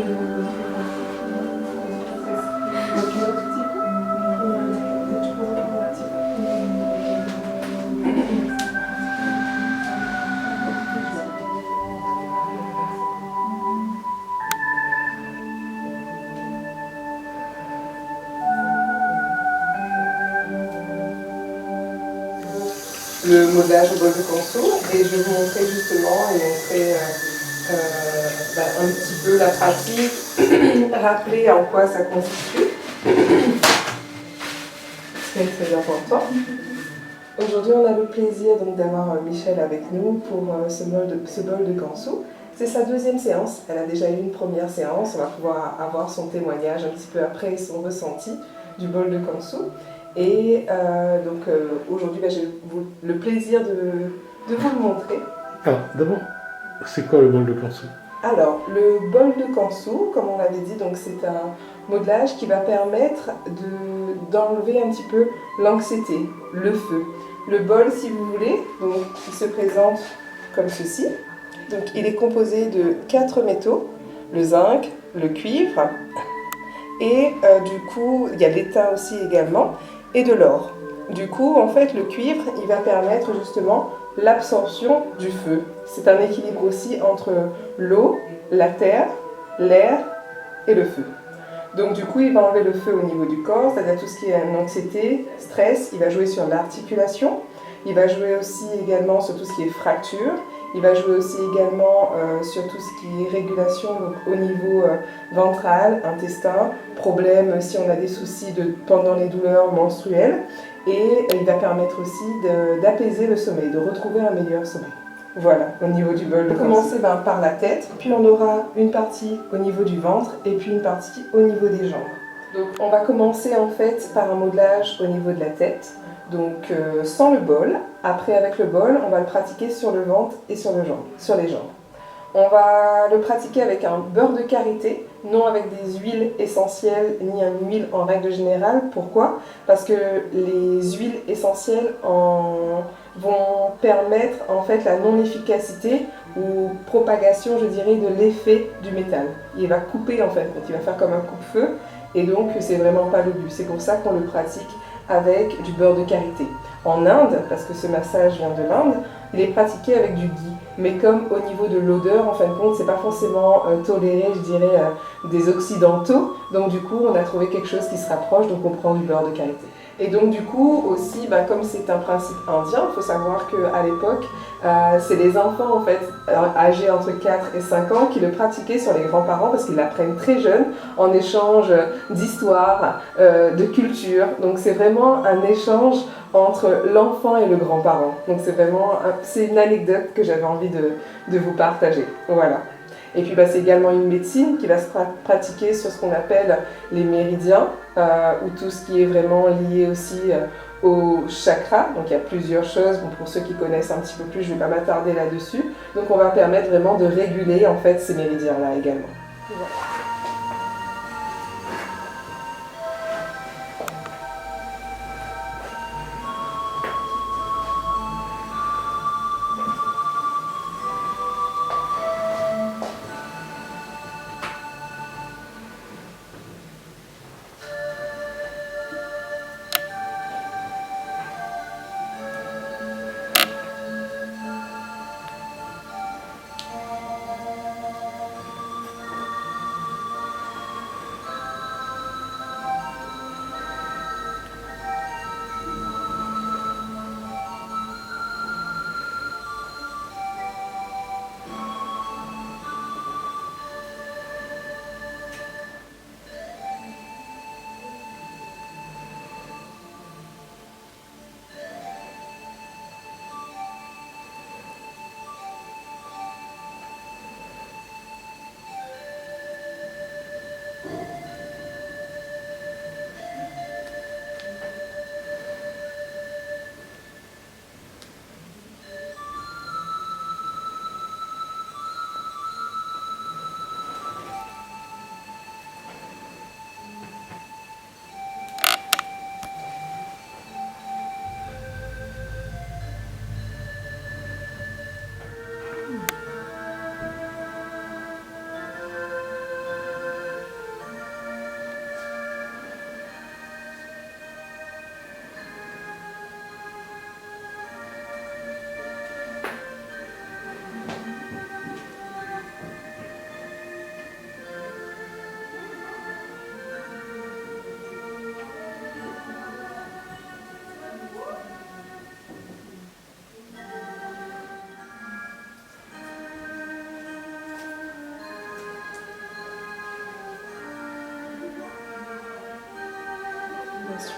Le modelage au bol de conso et je vais vous montrer justement un petit peu la pratique, rappeler en quoi ça constitue. C'est très important. Aujourd'hui, on a le plaisir d'avoir Michèle avec nous pour ce bol de Kansu. C'est sa deuxième séance. Elle a déjà eu une première séance. On va pouvoir avoir son témoignage un petit peu après, son ressenti du bol de Kansu. Et aujourd'hui, j'ai le plaisir de vous le montrer. Alors, d'abord, c'est quoi le bol de Kansu? Alors, le bol de Kansu, comme on l'avait dit, c'est un modelage qui va permettre d'enlever un petit peu l'anxiété, le feu. Le bol, si vous voulez, il se présente comme ceci. Donc, il est composé de 4 métaux, le zinc, le cuivre, et du coup, il y a l'étain aussi également, et de l'or. Du coup, en fait, le cuivre, il va permettre justement l'absorption du feu. C'est un équilibre aussi entre l'eau, la terre, l'air et le feu. Donc du coup, il va enlever le feu au niveau du corps, c'est-à-dire tout ce qui est anxiété, stress. Il va jouer sur l'articulation. Il va jouer aussi également sur tout ce qui est fracture. Il va jouer aussi également sur tout ce qui est régulation donc au niveau ventral, intestin, problème si on a des soucis pendant les douleurs menstruelles. Et il va permettre aussi d'apaiser le sommeil, de retrouver un meilleur sommeil. Voilà, au niveau du bol. On va commencer par la tête, puis on aura une partie au niveau du ventre et puis une partie au niveau des jambes. Donc on va commencer en fait par un modelage au niveau de la tête. Donc sans le bol. Après avec le bol, on va le pratiquer sur le ventre et sur les jambes. On va le pratiquer avec un beurre de karité, non avec des huiles essentielles ni une huile en règle générale. Pourquoi? Parce que les huiles essentielles vont permettre en fait la non-efficacité ou propagation, je dirais, de l'effet du métal. Il va couper en fait, il va faire comme un coupe-feu et donc c'est vraiment pas le but. C'est pour ça qu'on le pratique avec du beurre de karité. En Inde, parce que ce massage vient de l'Inde, il est pratiqué avec du ghee. Mais comme au niveau de l'odeur, en fin de compte, c'est pas forcément toléré, je dirais, des occidentaux. Donc du coup, on a trouvé quelque chose qui se rapproche, donc on prend du beurre de karité. Et donc du coup aussi, comme c'est un principe indien, il faut savoir qu'à l'époque, c'est les enfants en fait, âgés entre 4 et 5 ans qui le pratiquaient sur les grands-parents parce qu'ils l'apprennent très jeunes en échange d'histoire, de culture. Donc c'est vraiment un échange entre l'enfant et le grand-parent. Donc c'est une anecdote que j'avais envie de vous partager. Voilà. Et puis c'est également une médecine qui va se pratiquer sur ce qu'on appelle les méridiens, ou tout ce qui est vraiment lié aussi au chakra. Donc il y a plusieurs choses, pour ceux qui connaissent un petit peu plus, je ne vais pas m'attarder là-dessus. Donc on va permettre vraiment de réguler en fait ces méridiens-là également. Voilà.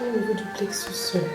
rotation au niveau du plexus solaire.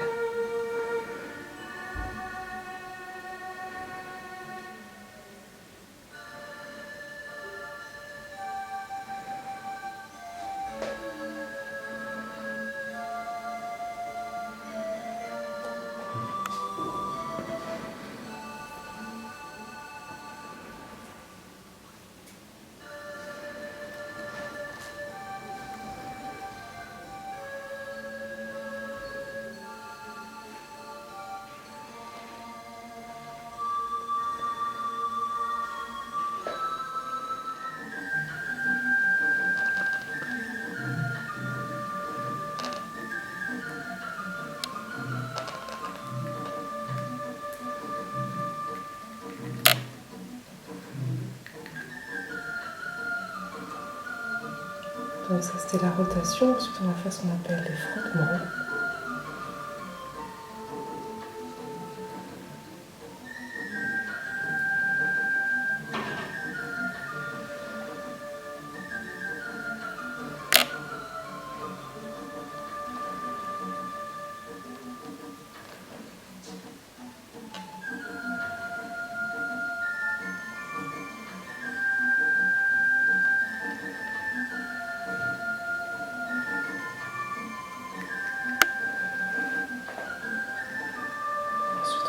Donc ça c'était la rotation, ensuite on va faire ce qu'on appelle les frottements.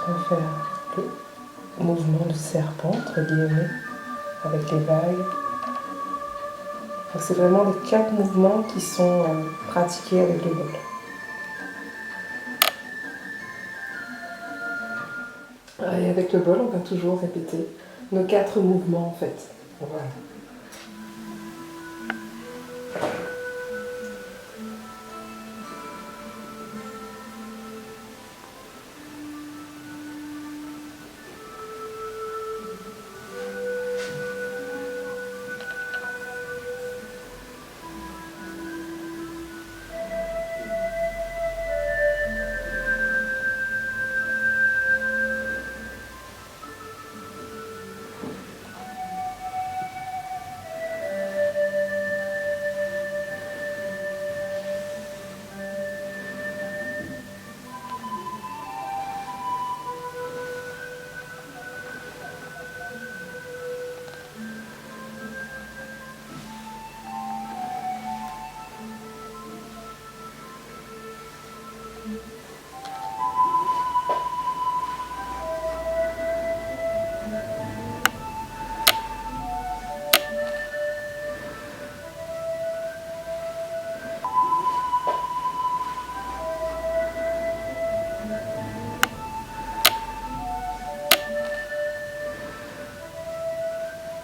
On va faire le mouvement de serpent, entre guillemets, avec les vagues. C'est vraiment les 4 mouvements qui sont pratiqués avec le bol. Et avec le bol, on va toujours répéter nos 4 mouvements en fait. Voilà.